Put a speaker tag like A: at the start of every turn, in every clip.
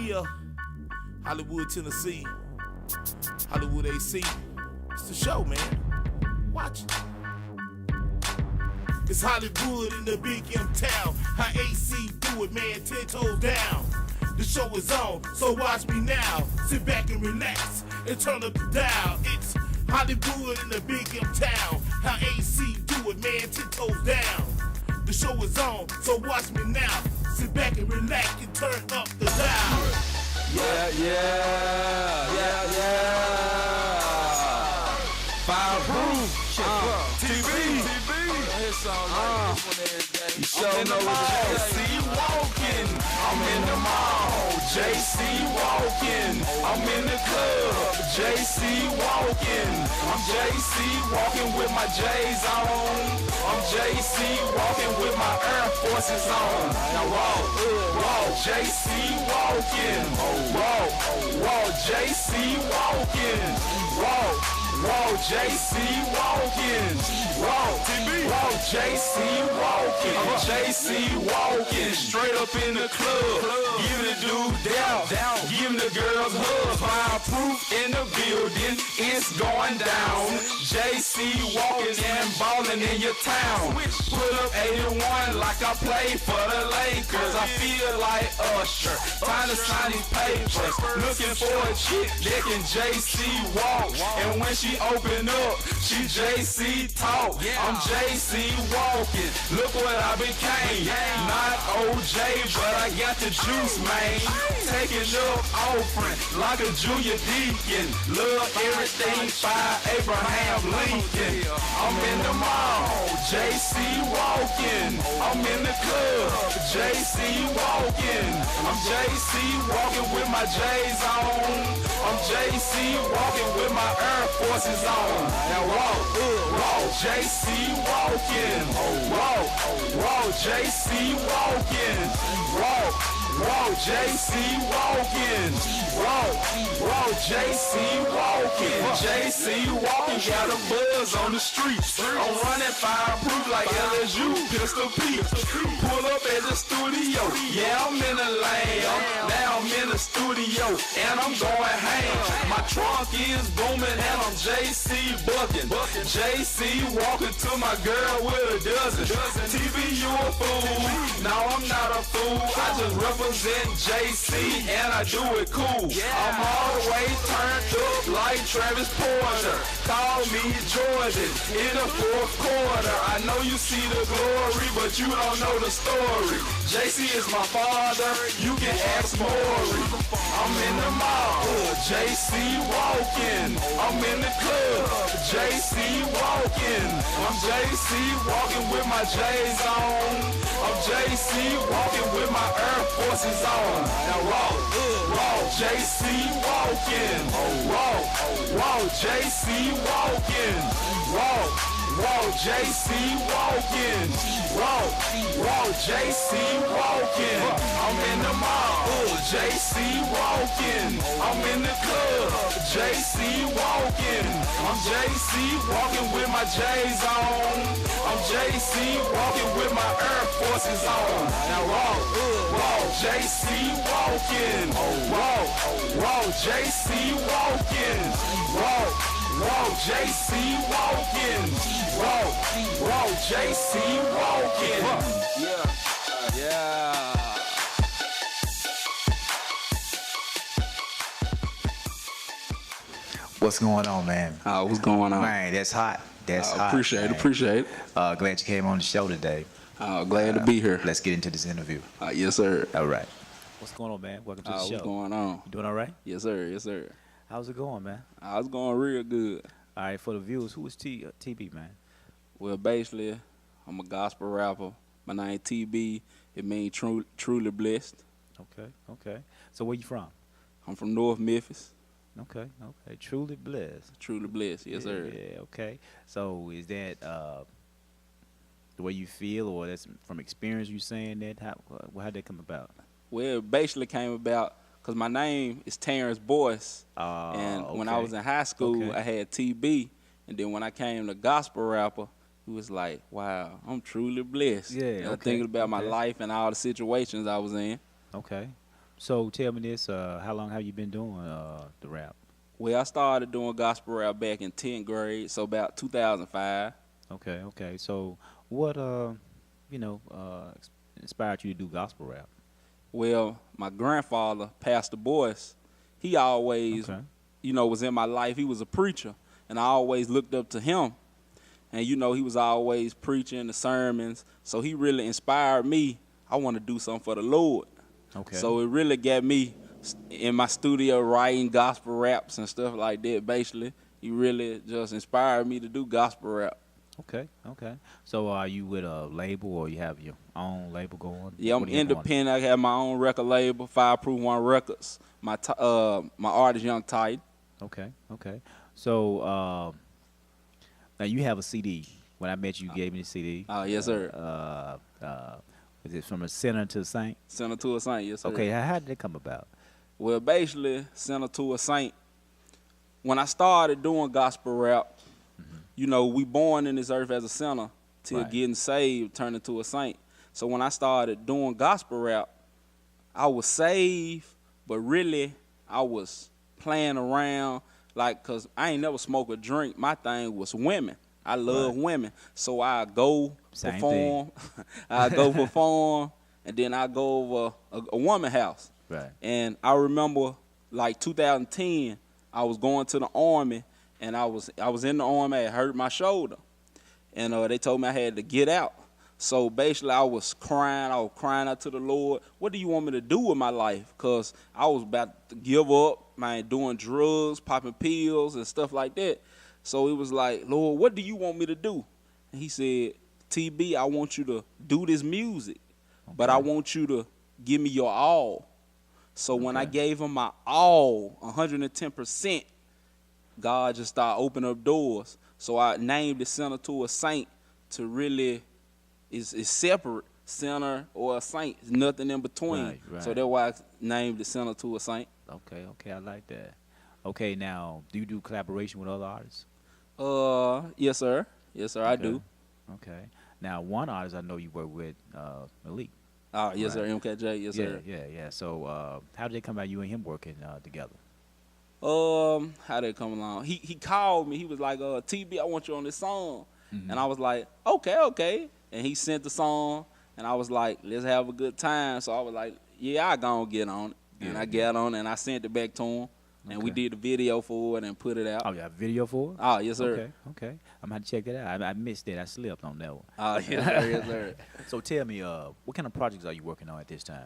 A: Yeah, Hollywood, Tennessee, Hollywood AC. It's the show, man. Watch it. It's Hollywood in the big M town. How AC do it, man, 10 toes down. The show is on, so watch me now. Sit back and relax and turn up the dial. It's Hollywood in the big M town. How AC do it, man, 10 toes down. The show is on, so watch me now. Sit back and relax and turn up the dial.
B: Fireproof, TV. You sure know what J.C.Walking. I'm in the mall. J.C.Walking. I'm in the club. J.C.Walking. I'm J.C.Walking with my J's on. I'm J.C.Walking with my Air Forces on. Now roll, J.C.Walking. Roll, J.C.Walking. Roll, J.C.Walking. Roll, J.C.Walking. I'm J.C.Walking. Straight up in the club. Give the dude down. Give the girls hugs. Fireproof in the building. It's going down. J.C.Walking and ballin' in your town. Put up 81 like I play for the Lakers. I feel like Usher. Trying to sign these papers. Looking for a chick that can J.C.Walk. And when she open up, she J.C. talk. I'm J.C.Walking. Look what I became. Not OJ, but I got the juice, man. Taking up offering like a junior deacon. Love everything by Abraham Lincoln. I'm in the mall. J.C.Walking. I'm in the club. J.C.Walking. I'm J.C.Walking with my J's on. I'm J.C.Walking with my Air Forces on. Now roll, J.C.Walking. Roll, J.C.Walking. Roll, J.C.Walking. Roll, J.C.Walking. J.C.Walking got a buzz on the streets. I'm running fireproof like LSU. Pistol P. Pull up at the studio. Yeah, I'm in the lane. Now I'm in the studio. And I'm going ham. My trunk is booming and I'm J.C.Bucking. J.C.Walking to my girl with a dozen. TV, you a fool. No, I'm not a fool. I just represent J.C. and I do it cool. I'm all the way turned up like Travis Porter. Call me Jordan in the fourth quarter. I know you see the glory, but you don't know the story. J.C. is my father. You can ask Maury. I'm in the mall. J.C.Walking. I'm in the club. J.C.Walking. I'm J.C.Walking with my J's on. I'm J.C.Walking with my Air Forces on. Now roll, J.C.Walking. Roll, J.C.Walking. Roll, J.C.Walking. Roll, J.C.Walking. I'm in the mall. J.C.Walking. I'm in the club. J.C.Walking. I'm J.C.Walking with my J's on. I'm J.C.Walking with my Air Forces on. Now roll, J.C.Walking. Roll, J.C.Walking. Roll, J.C.Walking. Roll, J.C.Walking. Yeah.
C: What's going on, man?
B: What's going on?
C: Man, that's hot. That's hot.
B: Appreciate it.
C: Glad you came on the show today.
B: Glad to be here.
C: Let's get into this interview.
B: Yes, sir.
C: All right.
A: What's going on, man? Welcome to the show.
B: What's going on?
A: You doing all right?
B: Yes, sir.
A: How's it going, man?
B: It's going real good.
A: All right, for the viewers, who is TB, man?
B: Well, basically, I'm a gospel rapper. My name TB. It means truly blessed.
A: Okay. So where you from?
B: I'm from North Memphis.
A: Okay. Truly blessed.
B: Truly blessed, yes, sir.
A: Yeah, okay. So is that the way you feel, or that's from experience you saying that? How'd that come about?
B: Well, it basically came about because my name is Terrence Boyce. And when I was in high school, I had TB. And then when I came to gospel rapper, it was like, wow, I'm truly blessed.
A: Yeah,
B: I'm thinking about my life and all the situations I was in.
A: Okay.
C: So tell me this, how long have you been doing the rap?
B: Well, I started doing gospel rap back in 10th grade, so about 2005.
C: Okay, okay. So what you know, inspired you to do gospel rap?
B: Well, my grandfather, Pastor Boyce, he always,
C: Okay.
B: was in my life. He was a preacher, and I always looked up to him. And, he was always preaching the sermons, so he really inspired me. I want to do something for the Lord.
C: Okay.
B: So it really got me in my studio writing gospel raps and stuff like that, basically. He really just inspired me to do gospel rap.
C: Okay, okay. So are you with a label or you have your own label going?
B: Yeah, I'm
C: What do you have going?
B: independent. I have my own record label, Fireproof One Records. My artist, Young Titan.
C: Okay, okay. So now you have a CD. When I met you, you gave me the CD.
B: Yes, sir.
C: Is it from a sinner to a saint?
B: Send her to a saint, yes, sir.
C: Okay, how did it come about?
B: Well, basically, send her to a saint. When I started doing gospel rap, we born in this earth as a sinner till
C: Right.
B: getting saved, turning to a saint. So when I started doing gospel rap, I was saved, but really I was playing around, cause I ain't never smoked or drink. My thing was women. I love women, so I go
C: Same
B: perform. I go perform, and then I go over a woman house.
C: Right.
B: And I remember, 2010, I was going to the army, and I was in the army. I had hurt my shoulder, and they told me I had to get out. So basically, I was crying. I was crying out to the Lord. What do you want me to do with my life? Cause I was about to give up, man, doing drugs, popping pills, and stuff like that. So it was like, Lord, what do you want me to do? And he said, TB, I want you to do this music, but I want you to give me your all. So when I gave him my all, 110%, God just started opening up doors. So I named the Sinner to a Saint to really, is separate, sinner or a saint. There's nothing in between.
C: Right, right.
B: So that's why I named the Sinner to a Saint.
C: Okay, okay, I like that. Okay, now, do you do collaboration with other artists?
B: Yes, sir. Yes, sir, I do.
C: Okay. Now, one artist I know you work with, Malik.
B: Yes, sir, MKJ, yes,
C: Yeah,
B: sir.
C: yeah. So, how did it come about you and him working together?
B: How did it come along? He called me. He was like, TB, I want you on this song. And I was like, okay. And he sent the song, and I was like, let's have a good time. So I was like, yeah, I gonna get on it. And I got on it, and I sent it back to him. And we did the video for it and put it out.
C: Oh, you have a video for it?
B: Oh, yes, sir.
C: Okay. I'm going to check that out. I missed it. I slipped on that one.
B: Oh, yes, sir, yes, sir.
C: So tell me, what kind of projects are you working on at this time?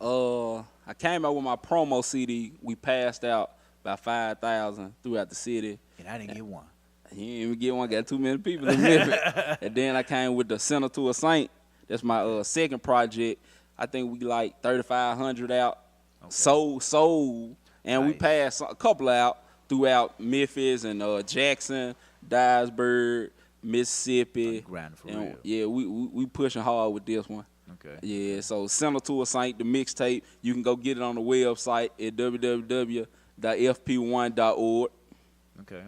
B: I came out with my promo CD. We passed out about 5,000 throughout the city.
C: And I didn't get one.
B: He didn't even get one. Got too many people in Memphis. And then I came with the Sinner to a Saint. That's my second project. I think we 3,500 out. Sold. And we passed a couple out throughout Memphis and Jackson, Dyersburg, Mississippi.
C: Grinding for
B: and
C: real.
B: yeah, we pushing hard with this one.
C: Okay.
B: Yeah, so Sinner to a Saint, the mixtape. You can go get it on the website at www.fp1.org.
C: Okay.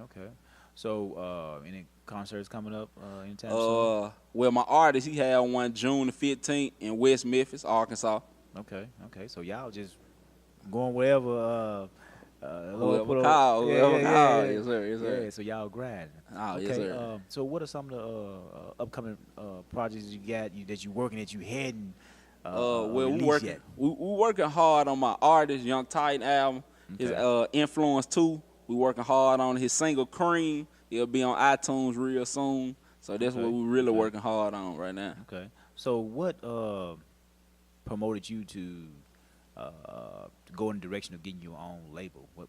C: So, any concerts coming up anytime soon?
B: Well, my artist, he had one June the 15th in West Memphis, Arkansas.
C: Okay. So y'all just going wherever
B: Whoever
C: put
B: call,
C: yeah.
B: Yes, sir.
C: Yeah, so y'all grinding.
B: Oh,
C: Okay,
B: yes, sir.
C: So what are some of the upcoming projects you got that you working that you hadn't
B: Well, we
C: released yet?
B: working hard on my artist, Young Titan album. His Influence 2. We working hard on his single C.R.E.A.M. It'll be on iTunes real soon. So that's what we really working hard on right now.
C: Okay. So what promoted you to go in the direction of getting your own label? What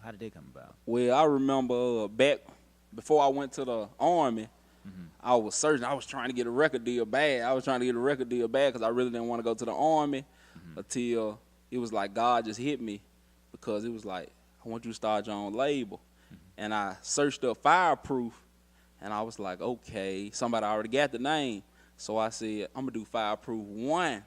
C: how did they come about?
B: Well, I remember back before I went to the Army, I was searching. I was trying to get a record deal bad. Because I really didn't want to go to the Army until it was like God just hit me, because it was like, I want you to start your own label. And I searched up Fireproof, and I was like, okay, somebody already got the name. So I said, I'm going to do Fireproof 1.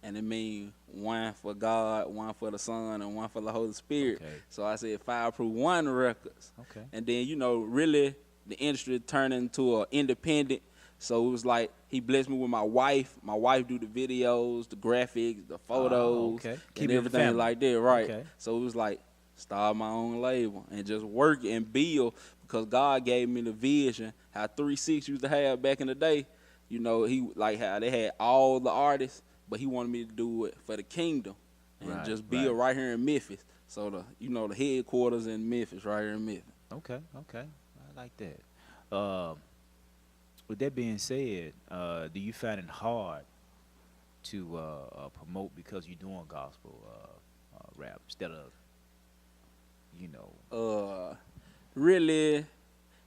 B: And it means one for God, one for the Son, and one for the Holy Spirit.
C: Okay.
B: So I said Fireproof 1 Records.
C: Okay.
B: And then, really, the industry turned into an independent.
D: So it was like he blessed me with my wife. My wife do the videos, the graphics, the photos,
C: okay.
D: and everything like that, right?
C: Okay.
D: So it was like start my own label and just work and build, because God gave me the vision how 3-6 used to have back in the day. You know, he like how they had all the artists, but he wanted me to do it for the kingdom and just build right here in Memphis. So the headquarters in Memphis, right here in Memphis.
C: Okay. I like that. With that being said, do you find it hard to promote because you're doing gospel rap instead of,
D: Really,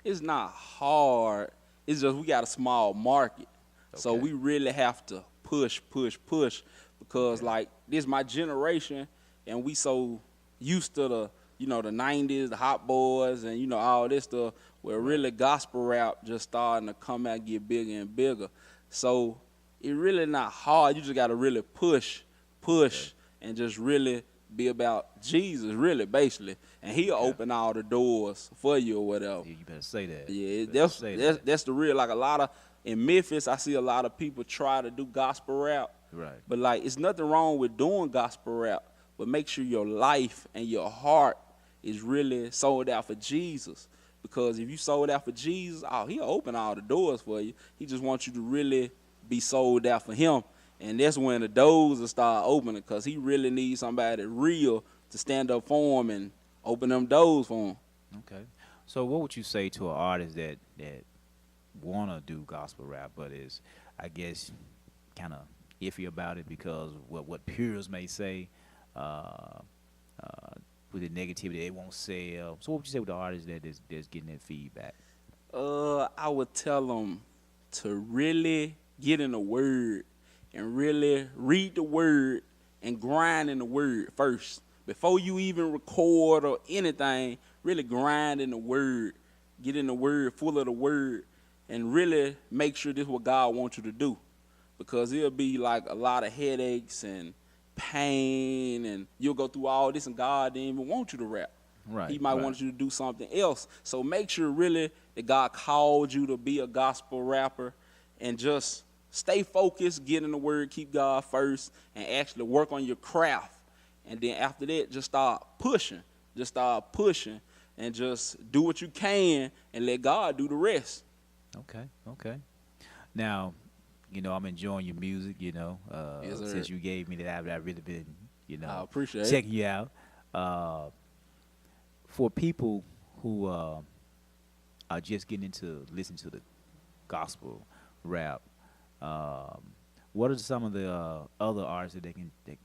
D: it's not hard. It's just we got a small market. So we really have to push because like this my generation, and we so used to the the 90s, the Hot Boys, and all this stuff, where really gospel rap just starting to come out, get bigger and bigger. So it really not hard. You just got to really push, and just really be about Jesus, really, basically. And he'll open all the doors for you or whatever.
C: Yeah, you better say that.
D: Yeah, that's the real, like a lot of, in Memphis, I see a lot of people try to do gospel rap.
C: Right.
D: But like, it's nothing wrong with doing gospel rap, but make sure your life and your heart is really sold out for Jesus. Because if you sold out for Jesus, he'll open all the doors for you. He just wants you to really be sold out for him. And that's when the doors will start opening, because he really needs somebody real to stand up for him and open them doors for him.
C: Okay. So what would you say to an artist that want to do gospel rap but is, I guess, kind of iffy about it because of what peers may say, with the negativity, they won't sell. So what would you say with the artist that's getting that feedback?
D: I would tell them to really get in the Word and really read the Word and grind in the Word first. Before you even record or anything, really grind in the Word. Get in the Word, full of the Word, and really make sure this is what God wants you to do. Because it'll be like a lot of headaches and pain, and you'll go through all this, and God didn't even want you to rap.
C: Right.
D: He might want you to do something else. So make sure really that God called you to be a gospel rapper, and just stay focused, get in the Word, keep God first, and actually work on your craft. And then after that, just start pushing. And just do what you can and let God do the rest.
C: Okay. Now, I'm enjoying your music,
D: Yes, sir.
C: since you gave me that, I've really been,
D: I appreciate it.
C: checking you out. For people who are just getting into listening to the gospel rap, what are some of the other artists that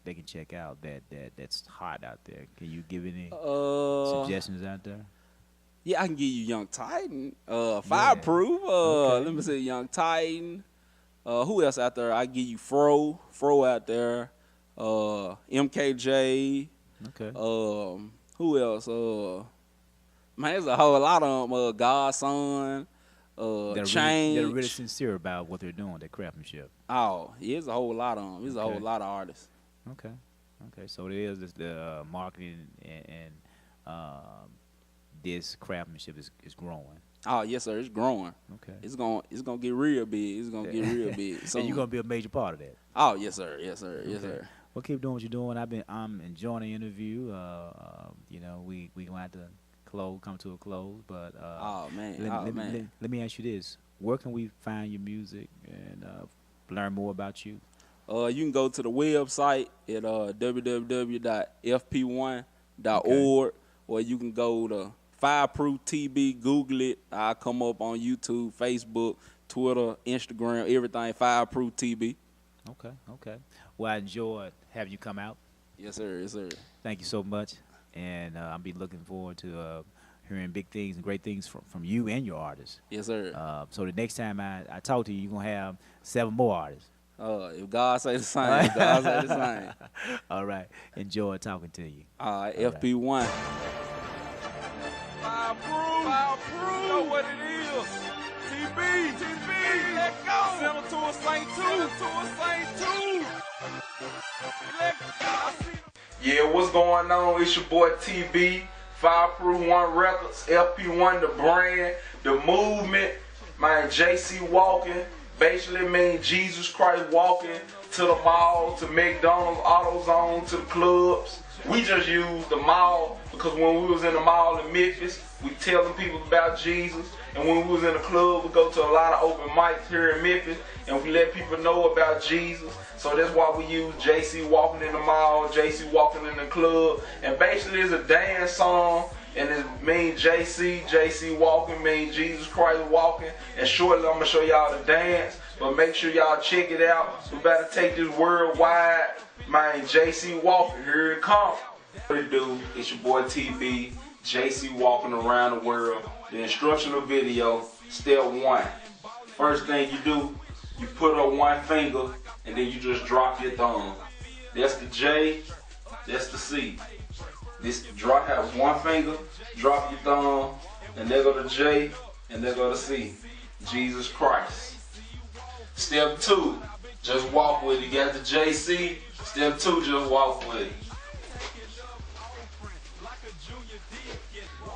C: they can check out that's hot out there? Can you give any suggestions out there?
D: Yeah, I can give you Young Titan, Fireproof. Let me say Young Titan. Who else out there? I give you Fro out there. MKJ.
C: Okay.
D: Who else? Man, there's a whole lot of them. Godson. Change.
C: They're really sincere about what they're doing, their craftsmanship.
D: Oh, yeah, there's a whole lot of them. There's a whole lot of artists.
C: Okay. So there is the marketing and this craftsmanship is growing.
D: Oh, yes, sir. It's growing.
C: Okay.
D: It's gonna get real big. It's gonna get real big.
C: And you're gonna be a major part of that.
D: Oh, yes, sir. Yes, sir. Yes, sir.
C: Well, keep doing what you're doing. I'm enjoying the interview. We gonna have to come to a close, but let me ask you this: where can we find your music and learn more about you?
D: You can go to the website at www.fp1.org, or you can go to Fireproof TV, Google it. I'll come up on YouTube, Facebook, Twitter, Instagram, everything, Fireproof TV.
C: Okay. Well, I enjoyed having you come out.
D: Yes, sir. Yes, sir.
C: Thank you so much, and I'll be looking forward to hearing big things and great things from you and your artists.
D: Yes, sir.
C: So the next time I talk to you, you're going to have 7 more artists.
D: If God say the same, God say the same.
C: All right. Enjoy talking to you.
D: All right, FP1.
B: Fireproof. You know what it is. TB. Let go. Send them to a Saint 2. Let go. Yeah, what's going on? It's your boy TB. Fireproof 1 Records, FP1 the brand, the movement. Man, J.C.Walking basically means Jesus Christ walking to the mall, to McDonald's, AutoZone, to the clubs. We just use the mall because when we was in the mall in Memphis, we telling people about Jesus. And when we was in the club, we go to a lot of open mics here in Memphis, and we let people know about Jesus. So that's why we use J.C.Walking in the mall, J.C.Walking in the club. And basically it's a dance song, and it means J.C.Walking means Jesus Christ walking. And shortly I'm going to show y'all the dance, but make sure y'all check it out. We better take this worldwide. Man, J.C.Walking, here it comes. What it do, it's your boy TB, J.C.Walking around the world. The instructional video, step 1. First thing you do, you put up one finger and then you just drop your thumb. That's the J, that's the C. This drop, have one finger, drop your thumb, and there go the J, and there go the C. Jesus Christ. Step 2, just walk with it. You got the JC. Step 2, just walk with it.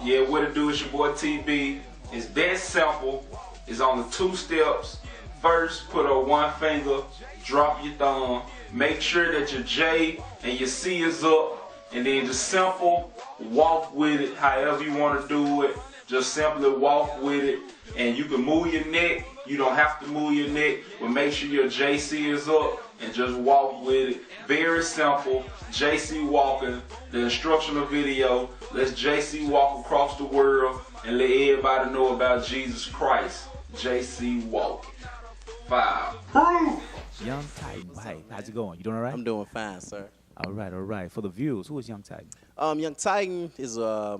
B: Yeah, what it do is your boy TB. It's that simple. It's on the 2 steps. First, put up one finger, drop your thumb. Make sure that your J and your C is up. And then just simple, walk with it however you want to do it. Just simply walk with it. And you can move your neck. You don't have to move your neck. But make sure your JC is up and just walk with it. Very simple. J.C.Walking, the instructional video. Let's J.C. walk across the world and let everybody know about Jesus Christ. J.C.Walking. 5.
C: Young Titan, hey, how's it going? You doing all right?
E: I'm doing fine, sir.
C: All right, all right. For the viewers, who is Young Titan?
E: Young Titan is a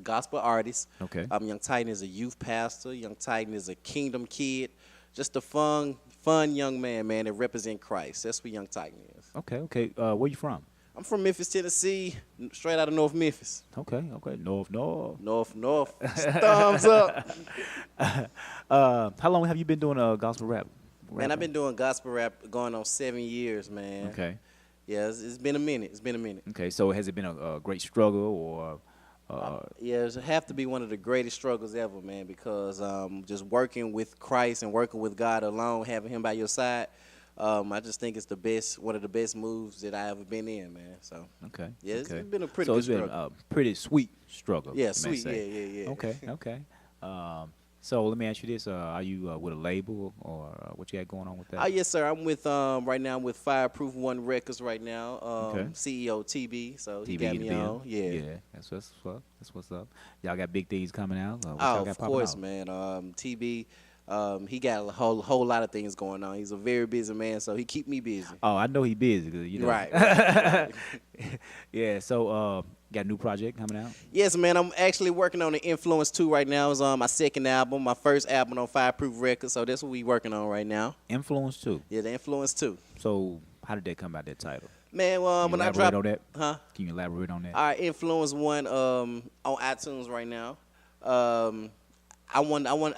E: gospel artist.
C: Okay.
E: Young Titan is a youth pastor. Young Titan is a kingdom kid. Just a fun young man that represent Christ. That's what Young Titan is.
C: Okay, okay. Where you from?
E: I'm from Memphis, Tennessee, straight out of North Memphis.
C: Okay, okay. North.
E: North. Thumbs up.
C: How long have you been doing gospel rap?
E: Man, I've been doing gospel rap going on 7 years, man.
C: Okay.
E: Yeah, it's been a minute. It's been a minute.
C: Okay, so has it been a great struggle or?
E: Yeah, it have to be one of the greatest struggles ever, man, because just working with Christ and working with God alone, having him by your side, I just think it's one of the best moves that I ever been in, man. So
C: okay,
E: yeah, it's
C: okay.
E: been a pretty
C: so
E: good
C: it's been
E: struggle.
C: a pretty sweet struggle.
E: Yeah,
C: you may
E: sweet.
C: say.
E: Yeah.
C: Okay. So let me ask you this: are you with a label or what you got going on with that?
E: Oh yes, sir. I'm with right now. I'm with Fireproof One Records right now.
C: Okay.
E: CEO TB, so he
C: TB
E: got
C: in
E: me
C: the
E: on.
C: building.
E: Yeah.
C: That's what's up. That's what's up. Y'all got big things coming out. What
E: Oh,
C: y'all got
E: of
C: popping
E: course,
C: out?
E: man. TB, he got a whole lot of things going on. He's a very busy man, so he keep me busy.
C: Oh, I know he busy, 'cause, you know.
E: Right.
C: Yeah. So got a new project coming out.
E: Yes, man. I'm actually working on the Influence 2 right now. It's my second album, my first album on Fireproof Records. So that's what we working on right now.
C: Influence 2.
E: Yeah, the Influence 2.
C: So how did that come about, that title?
E: Man,
C: Can
E: when
C: you
E: I
C: elaborate
E: dropped,
C: on that?
E: huh?
C: Can you elaborate on that?
E: All right, Influence 1 on iTunes right now. I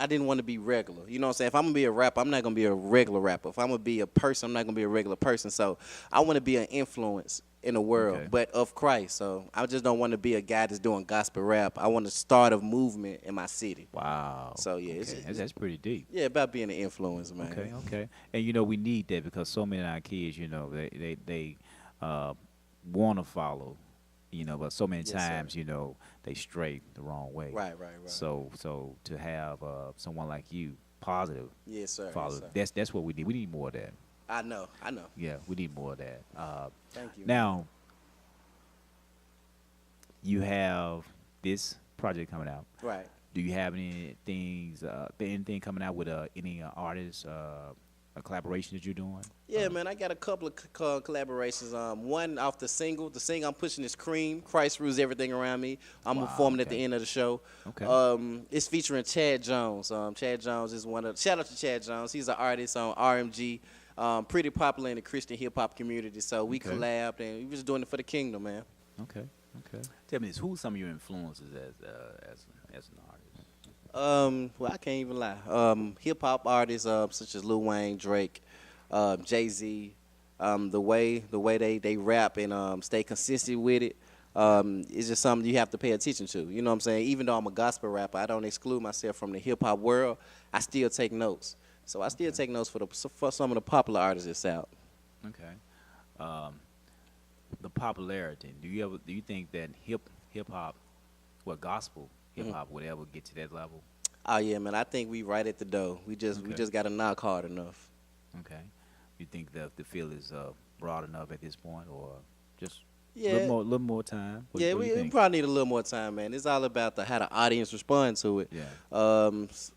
E: didn't want to be regular. You know what I'm saying? If I'm gonna be a rapper, I'm not gonna be a regular rapper. If I'm gonna be a person, I'm not gonna be a regular person. So I want to be an influence in the world,
C: Okay.
E: but of Christ. So I just don't want to be a guy that's doing gospel rap. I want to start a movement in my city.
C: Wow.
E: So yeah,
C: Okay. That's pretty deep.
E: yeah, about being an influence, man.
C: Okay. And we need that because so many of our kids, they want to follow, but so many
E: Yes, sir.
C: times, they stray the wrong way.
E: Right.
C: So to have someone like you, positive,
E: Yes, sir.
C: follow.
E: Yes, sir.
C: That's what we need. We need more of that.
E: I know.
C: Yeah, we need more of that.
E: Thank you.
C: Now, you have this project coming out.
E: Right.
C: Do you have anything coming out with any artists, a collaboration that you're doing?
E: Yeah, man, I got a couple of collaborations. One off the single. The single I'm pushing is C.R.E.A.M. Christ Rules Everything Around Me. I'm
C: Wow,
E: performing at
C: okay.
E: the end of the show.
C: Okay.
E: It's featuring Chad Jones. Chad Jones is shout out to Chad Jones. He's an artist on RMG. Pretty popular in the Christian hip hop community. So we
C: Okay.
E: collabed and we was doing it for the kingdom, man.
C: Okay. Tell me this: who's some of your influences as an artist?
E: Well, I can't even lie. Hip hop artists such as Lil Wayne, Drake, Jay-Z, the way they rap and stay consistent with it. It's just something you have to pay attention to. You know what I'm saying? Even though I'm a gospel rapper, I don't exclude myself from the hip hop world. I still take notes. So I still take notes for some of the popular artists that's out.
C: Okay. The popularity. Do you think that hip hop, gospel hip hop would ever get to that level?
E: Oh yeah, man. I think we right at the door. We just got to knock hard enough.
C: Okay. You think that the field is broad enough at this point, or just
E: Yeah.
C: a little more time? What do you
E: We
C: think?
E: probably need a little more time, man. It's all about how the audience respond to it.
C: Yeah.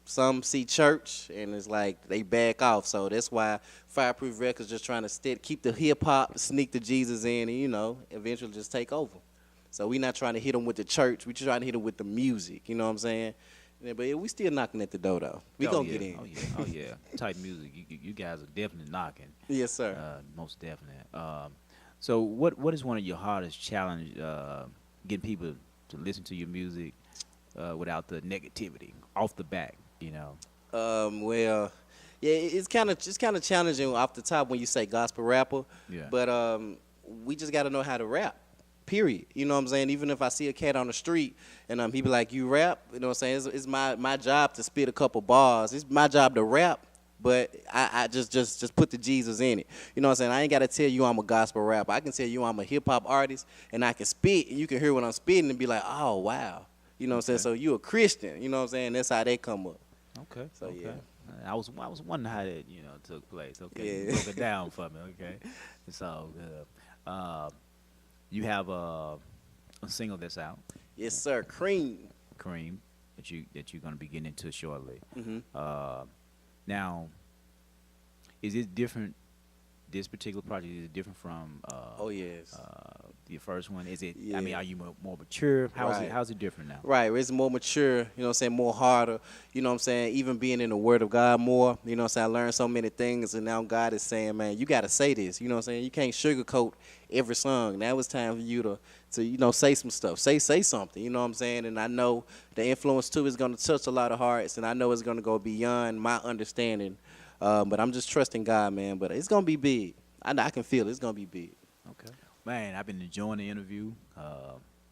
E: Some see church and it's like they back off. So that's why Fireproof Records just trying to keep the hip hop, sneak the Jesus in, and eventually just take over. So we not trying to hit them with the church. We just trying to hit them with the music. You know what I'm saying? Yeah, but we still knocking at the door though. We gonna get in.
C: Oh yeah. Type music. You guys are definitely knocking.
E: Yes, sir.
C: Most definitely. So what is one of your hardest challenge getting people to listen to your music without the negativity off the back?
E: Well, yeah, it's kind of challenging off the top when you say gospel rapper.
C: Yeah.
E: But we just got to know how to rap. Period. You know what I'm saying? Even if I see a cat on the street and he be like, "You rap?" You know what I'm saying? It's my job to spit a couple bars. It's my job to rap. But I just put the Jesus in it. You know what I'm saying? I ain't got to tell you I'm a gospel rapper. I can tell you I'm a hip-hop artist, and I can spit, and you can hear what I'm spitting and be like, oh, wow. You know what I'm saying? So you a Christian. You know what I'm saying? That's how they come up.
C: Okay.
E: So,
C: okay.
E: yeah.
C: I was wondering how that took place. Okay.
E: Yeah.
C: You broke it down for me. Okay. It's all good. You have a single that's out.
E: Yes, sir.
C: C.R.E.A.M that you're gonna be getting into shortly.
E: Mm-hmm.
C: Now, is it different? This particular project is it different from?
E: Oh yes.
C: Your first one, is it?
E: Yeah.
C: I mean, are you more mature?
E: Right.
C: How's it different now?
E: Right, it's more mature, you know what I'm saying, more harder, you know what I'm saying, even being in the Word of God more, you know what I'm saying, I learned so many things, and now God is saying, man, you got to say this, you know what I'm saying, you can't sugarcoat every song. Now it's time for you to say some stuff, say something, you know what I'm saying, and I know the influence, too, is going to touch a lot of hearts, and I know it's going to go beyond my understanding, but I'm just trusting God, man, but it's going to be big. I can feel it. It's going to be big.
C: Okay. Man, I've been enjoying the interview.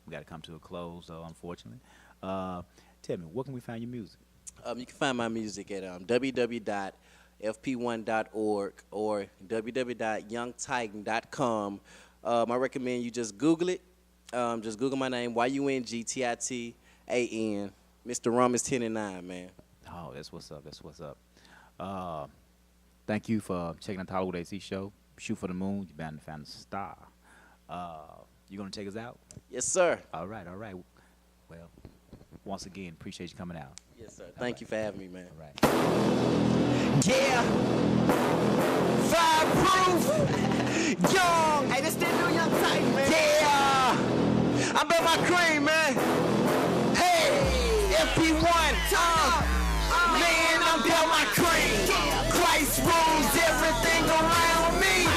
C: We got to come to a close, though, unfortunately. Tell me, where can we find your music?
E: You can find my music at www.fp1.org or www.youngtitan.com. I recommend you just Google it. Just Google my name, YUNGTITAN. Mr. Rum is 10 and 9, man.
C: Oh, that's what's up. That's what's up. Thank you for checking out the Hollywood AC show. Shoot for the moon. You're bound to find a star. You gonna take us out?
E: Yes, sir.
C: All right. Well, once again, appreciate you coming out.
E: Yes, sir. Thank you for having me, man.
C: All right.
B: Yeah. Fireproof. Young.
F: Hey, this that new Young Titan, man.
B: Yeah. I'm about my cream, man. Hey. FP1. Man, I'm down my cream. Christ rules everything around me.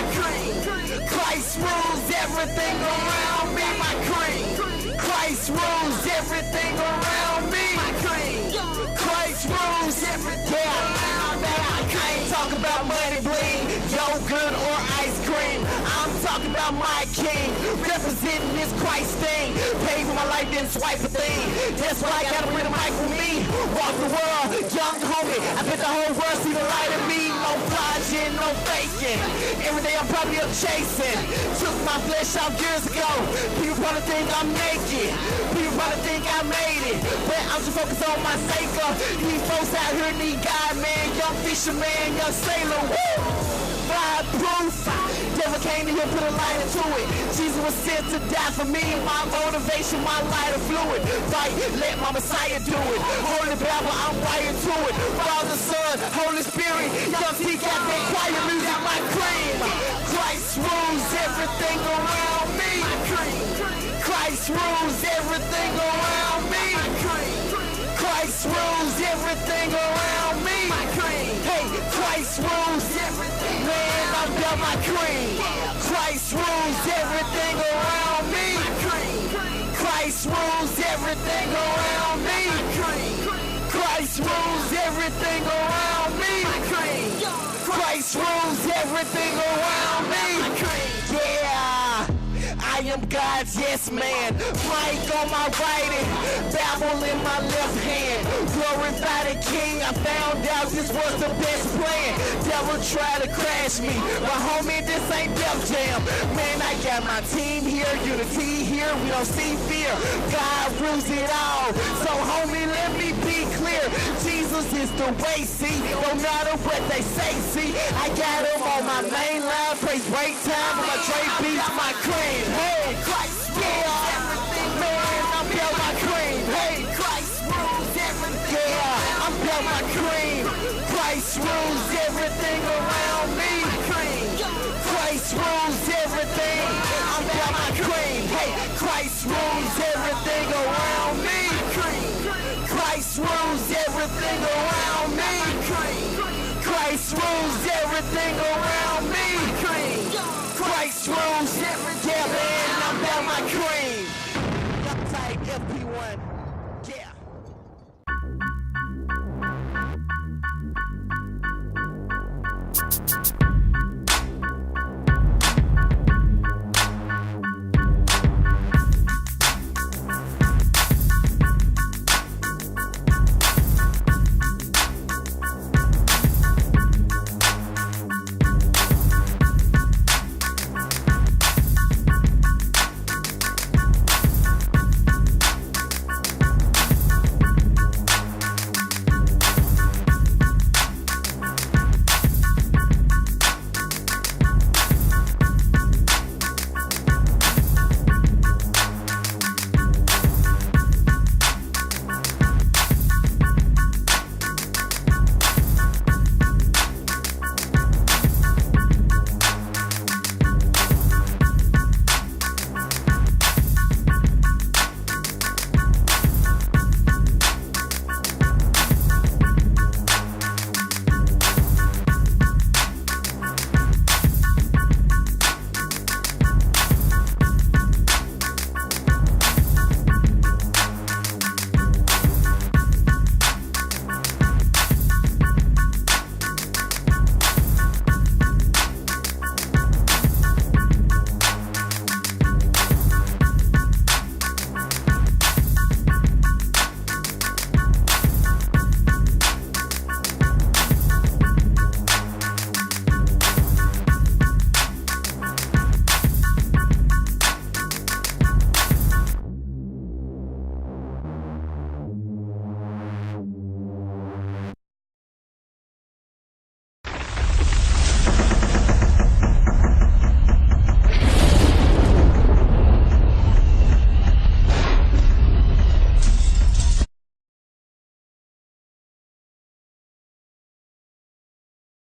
B: Christ rules everything around me. My cream. Christ rules everything around me. Christ rules everything around me. I ain't talking about money, bling, yogurt or ice cream. I'm talking about my king, representing this Christ thing. Paid for my life, didn't swipe a thing. That's why I gotta bring a mic with me. Walk the world, young homie. I bet the whole world see the light of me. No flogging, no faking. Every day I'm probably up chasing. Took my flesh out years ago. People probably think I'm naked. People probably think I made it. But I'm just focused on my savior. These folks out here need God, man. Young fisherman, young sailor. Woo! Fireproof. Devil came to here, put a light into it. Jesus was sent to die for me. My motivation, my lighter fluid. Fight, let my Messiah do it. Holy Bible, I'm wired to it. Father, Son, Holy Spirit. Young T got that quiet music, my cream. Christ rules everything around me. Christ rules everything around me. Christ rules everything around me. Hey, Christ rules everything. Man, I'm down my cream. Christ rules everything around me. Christ rules everything around me. Christ rules everything around me. Christ rules everything around me. Yeah, I
F: am God's yes man. Mic on my right and Bible in my left hand. Glorify the King. I found out this was the best plan. Devil tried to crash me, but homie, this ain't Def Jam. Man, I got my team here, unity here. We don't see fear. God rules it all. So homie, let me be clear. Jesus is the way, see. No matter what they say, see. I got him on my main line. Praise break time. My Dre beats my cream. Hey, Christ rules everything. Man, I'm built my cream. Hey, Christ rules everything. Yeah, I'm built my cream. Christ rules everything around me. Christ rules everything. I'm built my cream. Hey, Christ rules everything around me. Christ rules everything around me. Christ rules everything around me. Christ rules everything.